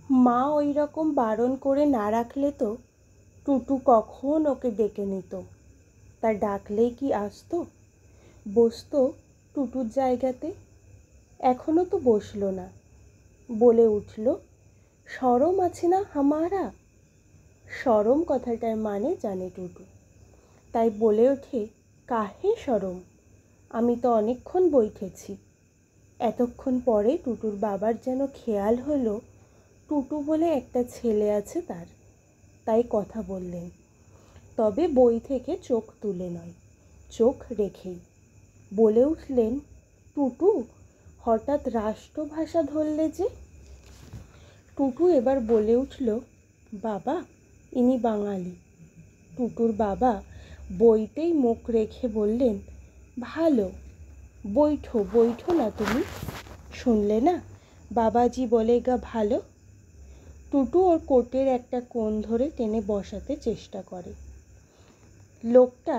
মা ওই রকম বারণ করে না রাখলে তো টুটু কখন ওকে ডেকে নিত। তা ডাকলেই কি আসতো? বসতো টুটুর জায়গাতে? এখনও তো বসলো না। বলে উঠল, শরম আছে না হামারা? শরম কথাটার মানে জানে টুটু, তাই বলে ওঠে, কাহে শরম, আমি তো অনেকক্ষণ বইঠেছি। এতক্ষণ পরে টুটুর বাবার যেন খেয়াল হলো টুটু বলে একটা ছেলে আছে তার, তাই কথা বললেন। তবে বই থেকে চোখ তুলে নয়, চোখ রেখেই। বলে উঠলেন, টুটু, হঠাৎ রাষ্ট্রভাষা ধরলে যে? টুটু এবার বলে উঠল, বাবা, ইনি বাঙালি। টুটুর বাবা বইতেই মুখ রেখে বললেন, ভালো, বৈঠো বৈঠো না তুমি, শুনলে না বাবাজি বলেগা ভালো। টুটু ওর কোটের একটা কোণ ধরে টেনে বসাতে চেষ্টা করে। লোকটা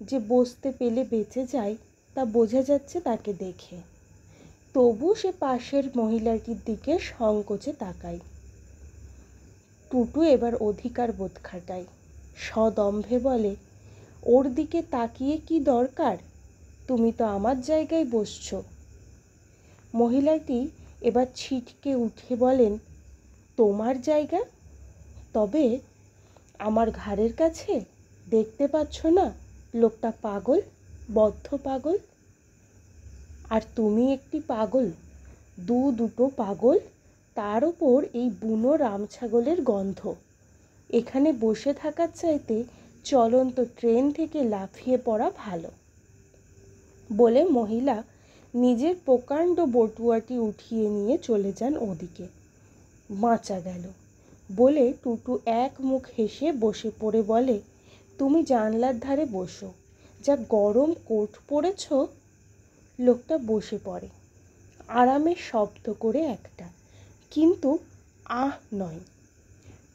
যে বসতে পেলে বেঁচে যায় তা বোঝা যাচ্ছে তাকে দেখে। তবু সে পাশের মহিলাটির দিকে সংকোচে তাকায়। টুটু এবার অধিকার বোধ খাটায়, সদম্ভে বলে, ওর দিকে তাকিয়ে কি দরকার, তুমি তো আমার জায়গায় বসছো। মহিলাটি এবার ছিটকে উঠে বলেন, তোমার জায়গা? তবে আমার ঘাড়ের কাছে? দেখতে পাচ্ছ না লোকটা পাগল, বদ্ধ পাগল। আর তুমি একটি পাগল, দুটো পাগল, তার ওপর এই বুনো রামছাগলের গন্ধ। এখানে বসে থাকার চাইতে চলন্ত ট্রেন থেকে লাফিয়ে পড়া ভালো। বলে মহিলা নিজের প্রকাণ্ড বটুয়াটি উঠিয়ে নিয়ে চলে যান ওদিকে। বাঁচা গেল বলে টুটু এক মুখ হেসে বসে পড়ে বলে, তুমি জানলার ধারে বসো, যা গরম কোট পরেছ। লোকটা বসে পড়ে, আরামে শব্দ করে একটা, কিন্তু আহ নয়।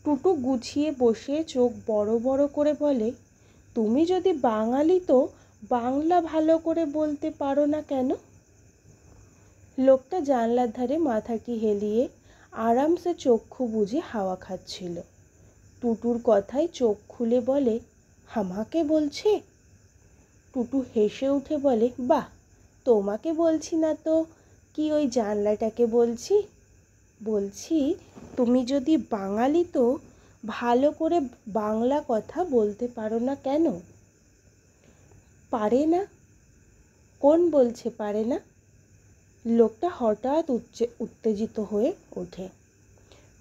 টুটু গুছিয়ে বসে চোখ বড় বড় করে বলে, তুমি যদি বাঙালি তো বাংলা ভালো করে বলতে পারো না কেন? লোকটা জানলার ধারে মাথাটি হেলিয়ে আরামসে চক্ষু বুজে হাওয়া খাচ্ছিল। টুটুর কথায় চোখ খুলে বলে, আমাকে বলছে? টুটু হেসে উঠে বলে, বাহ, তোমাকে বলছি না তো কি ওই জানলাটাকে বলছি। বলছি, তুমি যদি বাঙালি তো ভালো করে বাংলা কথা বলতে পারো না কেন? পারে না? কোন বলছে পারে না? লোকটা হঠাৎ উত্তেজিত হয়ে ওঠে,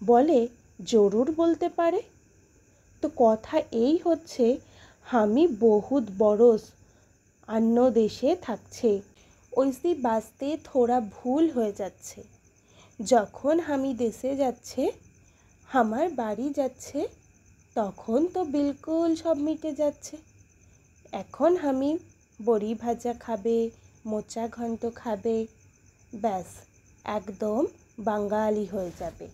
বলে, জরুর বলতে পারে। তো কথা এই হচ্ছে, আমি বহুত বরস অন্য দেশে থাকছে, ওইসি বাঁচতে থোড়া ভুল হয়ে যাচ্ছে। যখন আমি দেশে যাচ্ছে, আমার বাড়ি যাচ্ছে, তখন তো বিলকুল সব মিটে যাচ্ছে। এখন আমি বড়ি ভাজা খাবে, মোচা ঘন্ট খাবে, ব্যাস একদম বাঙালি হয়ে যাবে।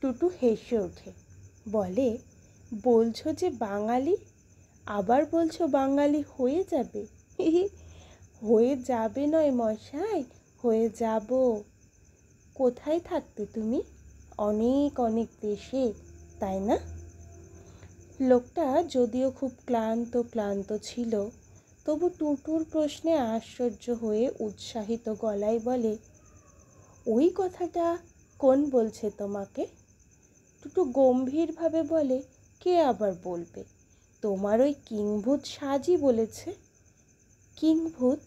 টুটু হেসে ওঠে, বলে, বলছো যে বাঙালি, আবার বলছো বাঙালি হয়ে যাবে? হয়ে যাবে নয় মশাই, হয়ে যাব। কোথায় থাকতে তুমি? অনেক অনেক দেশে, তাই না? লোকটা যদিও খুব ক্লান্ত ছিল, তবু টুটুর প্রশ্নে আশ্চর্য হয়ে উৎসাহিত গলায় বলে, ওই কথাটা কোন বলছে তোমাকে? টুটু গম্ভীরভাবে বলে, কে আবার বলবে, তোমার ওই কিংভূত সাজি বলেছে। কিংভূত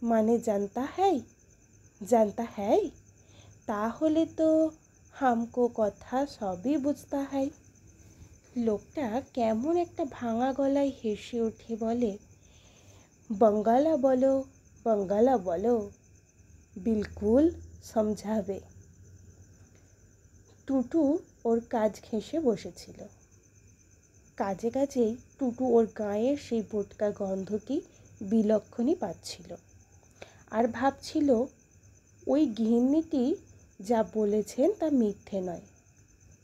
মানে জানতা হ্যায়? জানতা হ্যায়? তাহলে তো হামকো কথা সবই বুঝতা হ্যায়। লোকটা কেমন একটা ভাঙা গলায় হেসে উঠে বলে, বঙ্গালা বলো, বঙ্গালা বলো, বিলকুল সমঝাবে। টুটু ওর কাজ ঘেঁষে বসেছিল। কাজে কাজেই টুটু ওর গায়ের সেই বোটকা গন্ধটি বিলক্ষণই পাচ্ছিল, আর ভাবছিল ওই গিন্নিটি যা বলেছেন তা মিথ্যে নয়,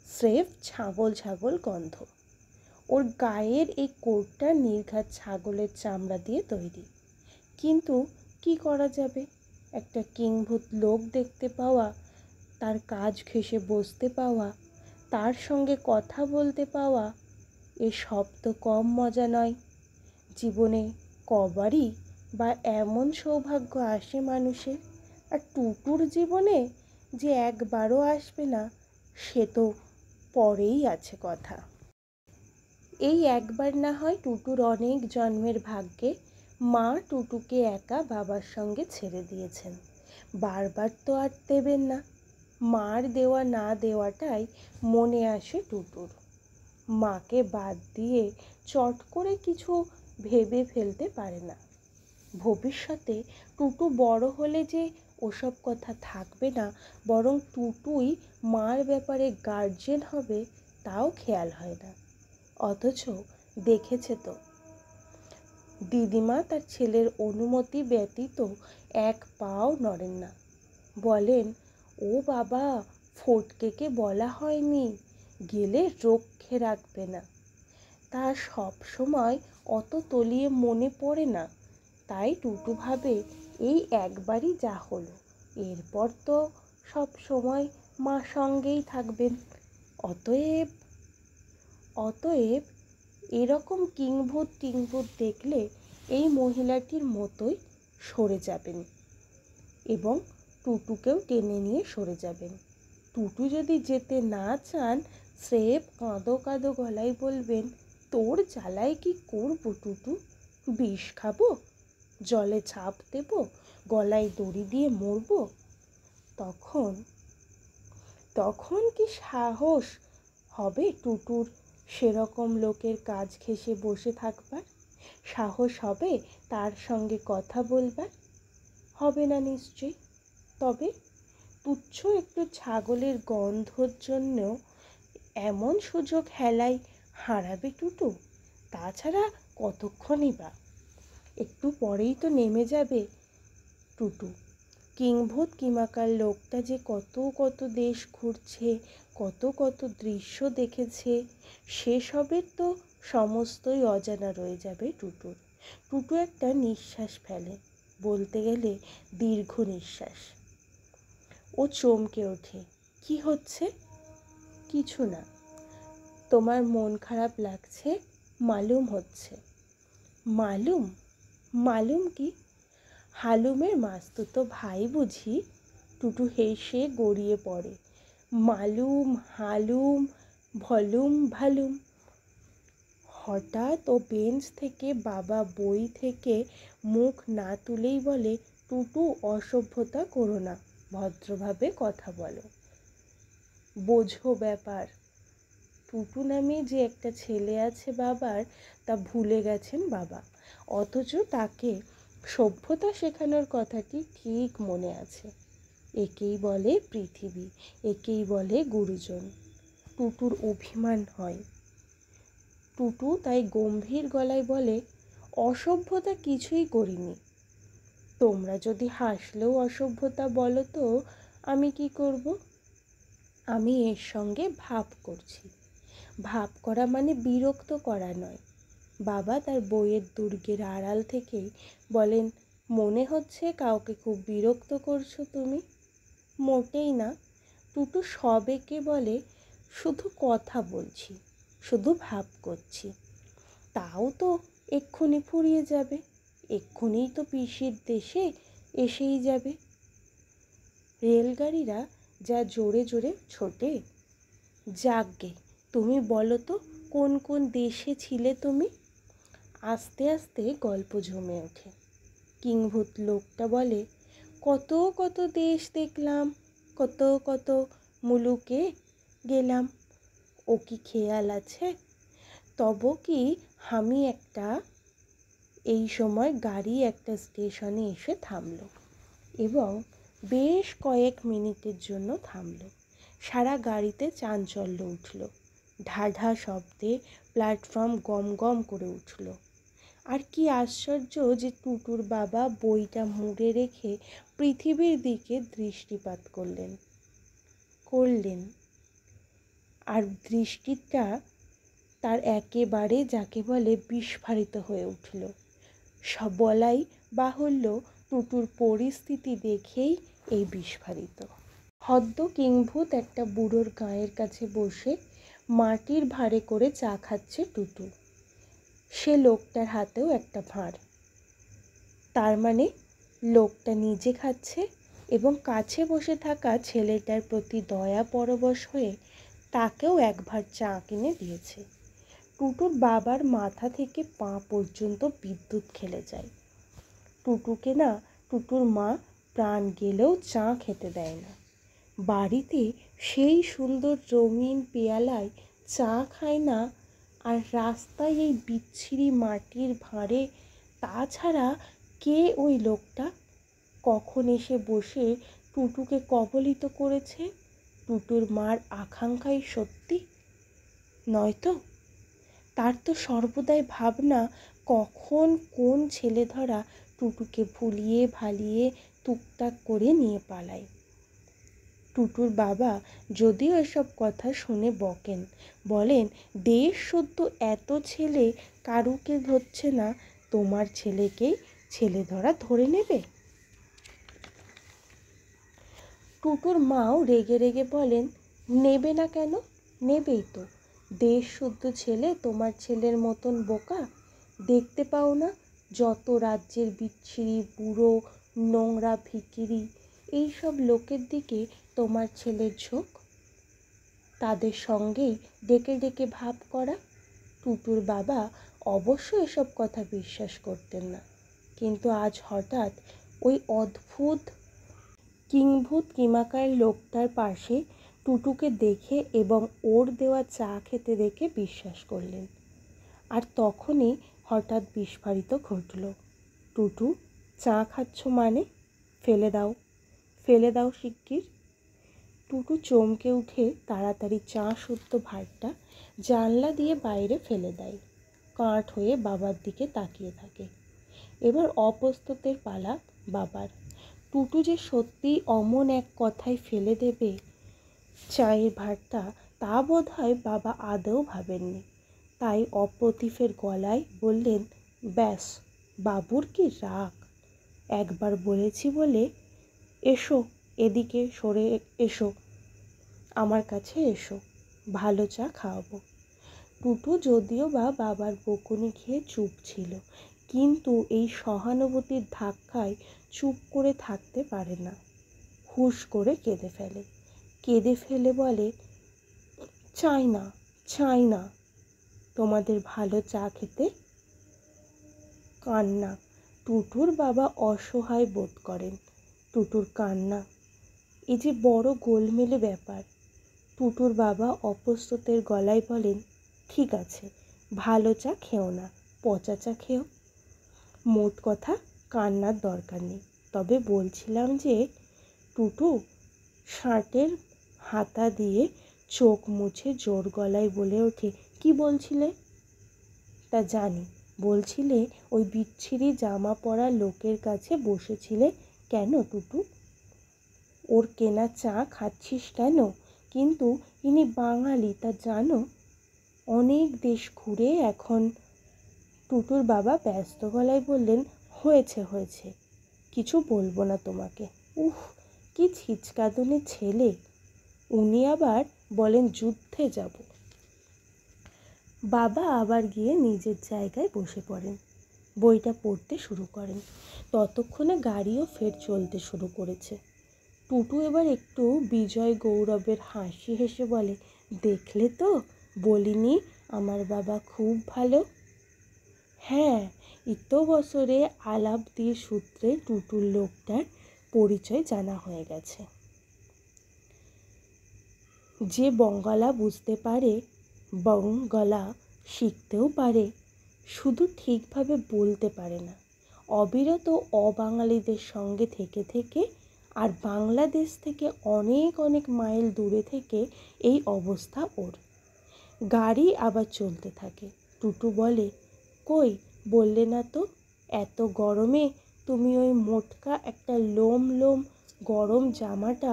স্রেফ ছাগল ছাগল গন্ধ। ওর গায়ের এই কোটটা নির্ঘাত ছাগলের চামড়া দিয়ে তৈরি, কিন্তু কি করা যাবে, একটা কিংভূত লোক দেখতে পাওয়া, তার কাজ ঘেঁষে বসতে পাওয়া, তার সঙ্গে কথা বলতে পাওয়া এ সব তো কম মজা নয়। জীবনে কবারই বা এমন সৌভাগ্য আসে মানুষের, আর টুটুর জীবনে যে একবারও আসবে না সে তো পরেই আছে কথা। এই একবার না হয় টুটুর অনেক জন্মের ভাগ্যে মা টুটুকে একা বাবার সঙ্গে ছেড়ে দিয়েছেন। বারবার তো আর দেবেন না। মার দেওয়া না দেওয়াটাই মনে আসে টুটুর। মাকে বাদ দিয়ে চট করে কিছু ভেবে ফেলতে পারে না। ভবিষ্যতে টুটু বড় হলে যে ওসব কথা থাকবে না, বরং টুটুই মার ব্যাপারে গার্জেন হবে তাও খেয়াল হয় না। অথচ দেখেছে তো, দিদিমা তার ছেলের অনুমতি ব্যতীত এক পাও নড়েন না। বলেন, ও বাবা, ফটকেকে বলা হয়নি, গেলে রক্ষে রাখবে না। তা সব সময় অত তলিয়ে মনে পড়ে না। তাই টুটু ভাবে এই একবারই যা হলো, এরপর তো সব সময় মা সঙ্গেই থাকবেন। অতএব অতএব এরকম কিংভূত টিংভূত দেখলে এই মহিলাটির মতোই সরে যাবেন এবং টুটুকেও টেনে নিয়ে সরে যাবেন। টুটু যদি যেতে না চান, স্রেফ কাঁদো কাঁদো গলায় বলবেন, তোর জ্বালায় কি করবো টুটু? বিষ খাবো, জলে ঝাঁপ দেব, গলায় দড়ি দিয়ে মরবো? তখন তখন কি সাহস হবে টুটুর সেরকম লোকের কাজ ঘেঁষে বসে থাকবার? সাহস হবে তার সঙ্গে কথা বলবার? হবে না নিশ্চয়ই। তবে তুচ্ছ একটু ছাগলের গন্ধর জন্য এমন সুযোগ হেলায় হারাবে টুটু? তাছাড়া কতক্ষণই বা? একটু পরেই তো নেমে যাবে টুটু। কিংভূত কিমাকার লোকটা যে কত কত দেশ ঘুরছে, কত কত দৃশ্য দেখেছে, সেসবের তো সমস্তই অজানা রয়ে যাবে টুটুর। টুটু একটা নিঃশ্বাস ফেলে, বলতে গেলে দীর্ঘ নিঃশ্বাস। ও চমকে ওঠে। কি হচ্ছে? কিছু না। তোমার মন খারাপ লাগছে মালুম হচ্ছে। মালুম? মালুম কি? হালুমের মাস্তুতো ভাই বুঝি? টুটু হেসে গড়িয়ে পড়ে। মালুম, হালুম, ভলুম ভালুম। হঠাৎ ও বেঞ্চ থেকে বাবা বই থেকে মুখ না তুলেই বলে, টুটু, অসভ্যতা করো না, ভদ্রভাবে কথা বলো, বোঝো ব্যাপার। টুটু নামে যে একটা ছেলে আছে বাবার, তা ভুলে গেছেন বাবা, অথচ তাকে সভ্যতা শেখানোর কথাটি ঠিক মনে আছে। একেই বলে পৃথিবী, একেই বলে গুরুজন। টুটুর অভিমান হয়। টুটু তাই গম্ভীর গলায় বলে, অসভ্যতা কিছুই করিনি। তোমরা যদি হাসলেও অসভ্যতা বলো তো আমি কি করব? আমি এর সঙ্গে ভাব করছি। ভাব করা মানে বিরক্ত করা নয়। বাবা তার বইয়ের দুর্গের আড়াল থেকেই বলেন, মনে হচ্ছে কাউকে খুব বিরক্ত করছো তুমি। মোটেই না। টুটু সবেকে বলে, শুধু কথা বলছি, শুধু ভাব করছি। তাও তো এক্ষুনি ফুরিয়ে যাবে, এক্ষুনিই তো পিসির দেশে এসেই যাবে। রেলগাড়িরা যা জোরে জোরে ছোটে। যাকগে, তুমি বলো তো কোন কোন দেশে ছিলে তুমি? আস্তে আস্তে গল্প জমে ওঠে। কিংভূত লোকটা বলে, কত কত দেশ দেখলাম, কত কত মুলুকে গেলাম। ও কি খেয়াল আছে? তব কি আমি একটা। এই সময় গাড়ি একটা স্টেশনে এসে থামল এবং বেশ কয়েক মিনিটের জন্য থামল। সারা গাড়িতে চাঞ্চল্য উঠল। ঢাঢা শব্দে প্ল্যাটফর্ম গম গম করে উঠল। আর কি আশ্চর্য যে টুটুর বাবা বইটা মুড়ে রেখে পৃথিবীর দিকে দৃষ্টিপাত করলেন। আর দৃষ্টিটা তার একেবারে যাকে বলে বিস্ফারিত হয়ে উঠল। সব বলাই বাহুল্য, টুটুর পরিস্থিতি দেখেই এই বিস্ফারিত। হদ্দ কিংভূত একটা বুড়োর গায়ের কাছে বসে মাটির ভাঁড়ে করে চা খাচ্ছে টুটু। সে লোকটার হাতেও একটা ভাঁড়। তার মানে লোকটা নিজে খাচ্ছে এবং কাছে বসে থাকা ছেলেটার প্রতি দয়া পরবশ হয়ে তাকেও এক ভাঁড় চা কিনে দিয়েছে। টুটুর বাবার মাথা থেকে পা পর্যন্ত বিদ্যুৎ খেলে যায়। টুটুকে না টুটুর মা প্রাণ গেলেও চা খেতে দেয় না। বাড়িতে সেই সুন্দর রঙিন পেয়ালায় চা খায় না, আর রাস্তায় এই বিচ্ছিরি মাটির ভাঁড়ে। তাছাড়া কে ওই লোকটা? কখন এসে বসে টুটুকে কবলিত করেছে? টুটুর মার আকাঙ্ক্ষাই সত্যি নয়তো? তার তো সর্বদাই ভাবনা কখন কোন ছেলে ধরা টুটুকে ভুলিয়ে ভালিয়ে টুকটাক করে নিয়ে পালায়। টুটুর বাবা যদিও এসব কথা শুনে বকেন, বলেন দেশ শুদ্ধ এত ছেলে কারুকে ধরছে না, তোমার ছেলেকেই ছেলে ধরা ধরে নেবে। টুটুর মাও রেগে রেগে বলেন, নেবে না কেন? নেবেই তো। দেশ শুদ্ধ ছেলে তোমার ছেলের মতন বোকা? দেখতে পাও না যত রাজ্যের বিচ্ছিরি বুড়ো নোংরা ভিখিরি এইসব লোকের দিকে তোমার ছেলের ঝোঁক? তাদের সঙ্গেই ডেকে ডেকে ভাব করা। টুটুর বাবা অবশ্য এসব কথা বিশ্বাস করতেন না, কিন্তু আজ হঠাৎ ওই অদ্ভুত কিংভূত কিমাকার লোকটার পাশে টুটুকে দেখে এবং ওর দেওয়া চা খেতে দেখে বিশ্বাস করলেন। আর তখনই হঠাৎ বিস্ফারিত ঘটল। টুটু, চা খাচ্ছ মানে? ফেলে দাও, ফেলে দাও শিগগির। টুটু চমকে উঠে তাড়াতাড়ি চা শুদ্ধ ভাতটা জানলা দিয়ে বাইরে ফেলে দেয়। কাঠ হয়ে বাবার দিকে তাকিয়ে থাকে। এবার অপ্রস্তুতের পালা বাবার। টুটু যে সত্যি অমন এক কথায় ফেলে দেবে চায়ের ভাতটা, তা বোধ হয় বাবা আদৌ ভাবেননি। তাই অপ্রতিফের গলায় বললেন, ব্যাস, বাবুর কি রাগ! একবার বলেছি বলে। এসো, এদিকে সরে এসো, আমার কাছে এসো, ভালো চা খাওয়াবো। টুটু যদিও বা বাবার বকুনি খেয়ে চুপ ছিল, কিন্তু এই সহানুভূতির ধাক্কায় চুপ করে থাকতে পারে না। হুশ করে কেঁদে ফেলে। কেঁদে ফেলে বলে, চাই না, চাই না তোমাদের ভালো চা খেতে। কান্না। টুটুর বাবা অসহায় বোধ করেন। টুটুর কান্না, এ যে বড় গোলমেলে ব্যাপার। টুটুর বাবা অপ্রস্তুতের গলায় বলেন, ঠিক আছে, ভালো চা খেও না, পচা চা খেও। মোট কথা, কান্নার দরকার নেই। তবে বলছিলাম যে। টুটু শার্টের হাতা দিয়ে চোখ মুছে জোর গলায় বলে ওঠে, কি বলছিলে? তা জানি, বলছিলে ওই বিচ্ছিরি জামা পরা লোকের কাছে বসেছিলে কেন টুটু? ওর কেনা চা খাচ্ছিস কেন? কিন্তু ইনি বাঙালি, তা জানো? অনেক দেশ ঘুরে এখন। টুটুর বাবা ব্যস্ত গলায় বললেন, হয়েছে হয়েছে, কিছু বলবো না তোমাকে। উফ, কি ছিচকাদুনে ছেলে! উনি আবার বলেন যুদ্ধে যাব। বাবা আবার গিয়ে নিজের জায়গায় বসে পড়েন, বইটা পড়তে শুরু করেন। ততক্ষণে গাড়িও ফের চলতে শুরু করেছে। টুটু এবার একটু বিজয় গৌরবের হাসি হেসে বলে, দেখলে তো, বলিনি আমার বাবা খুব ভালো। হ্যাঁ, ইত বছরে আলাপ দিয়ে সূত্রে টুটুর লোকটার পরিচয় জানা হয়ে গেছে। যে বঙ্গালা বুঝতে পারে, বঙ্গলা শিখতেও পারে, শুধু ঠিকভাবে বলতে পারে না। অবিরত অবাঙালিদের সঙ্গে থেকে থেকে আর বাংলাদেশ থেকে অনেক অনেক মাইল দূরে থেকে এই অবস্থা ওর। গাড়ি আবার চলতে থাকে। টুটু বলে, কই, বললে না তো, এত গরমে তুমি ওই মোটকা একটা লোম লোম গরম জামাটা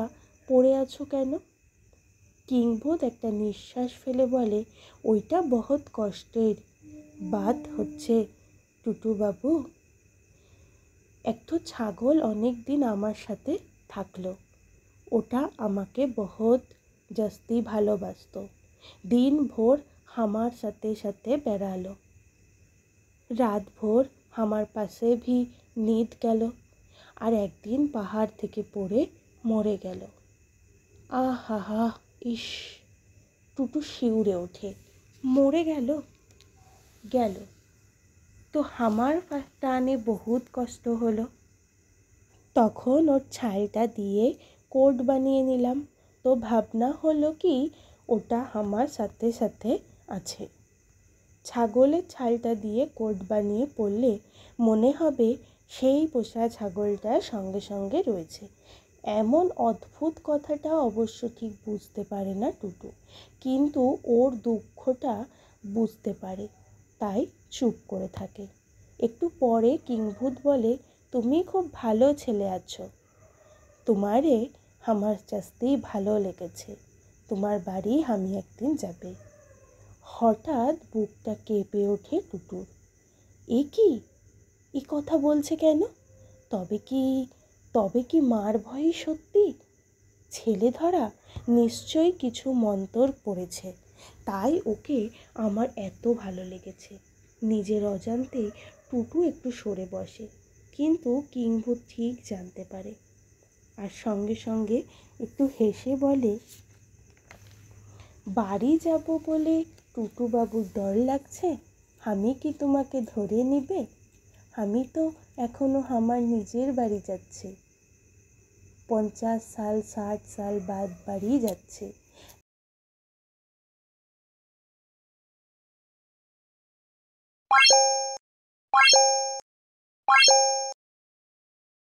পরে আছো কেন? কিংভূত একটা নিঃশ্বাস ফেলে বলে, ওইটা বহুত কষ্টের বাত হচ্ছে টুটুবাবু। একটা ছাগল অনেক দিন আমার সাথে থাকলো, ওটা আমাকে বহুত জাস্তি ভালোবাসতো। দিন ভোর আমার সাথে সাথে বেড়ালো, রাত ভোর আমার পাশে ভি নিদ গেল, আর একদিন পাহাড় থেকে পড়ে মরে গেল। আহা, ইস! টুটু শিউরে ওঠে। মরে গেল? গেল তো আমার টানে বহুত কষ্ট হলো। তখন ওর ছালটা দিয়ে কোট বানিয়ে নিলাম। তো ভাবনা হলো কি ওটা আমার সাথে সাথে আছে। ছাগলের ছালটা দিয়ে কোট বানিয়ে পরলে মনে হবে সেই পোষা ছাগলটার সঙ্গে সঙ্গে রয়েছে। এমন অদ্ভুত কথাটা অবশ্য ঠিক বুঝতে পারে না টুটু, কিন্তু ওর দুঃখটা বুঝতে পারে, তাই চুপ করে থাকে। একটু পরে কিংভূত বলে, তুমি খুব ভালো ছেলে আছো, তোমারে আমার জাস্তি ভালো লেগেছে, তোমার বাড়ি আমি একদিন যাবে। হঠাৎ বুকটা কেঁপে ওঠে টুটুর। এ কি, এ কথা বলছে কেন? তবে কি তবে কি মার ভয়ে সত্যি ছেলে ধরা? নিশ্চয়ই কিছু মন্তর পড়েছে, তাই ওকে আমার এত ভালো লেগেছে। নিজের অজান্তে টুটু একটু সরে বসে, কিন্তু কিংভূত ঠিক জানতে পারে, আর সঙ্গে সঙ্গে একটু হেসে বলে, বাড়ি যাব বলে টুটুবাবুর ডর লাগছে? আমি কি তোমাকে ধরে নিবে? আমি তো এখনো আমার নিজের বাড়ি যাচ্ছি, 50 সাল 60 সাল বাদ বাড়ি যাচ্ছে।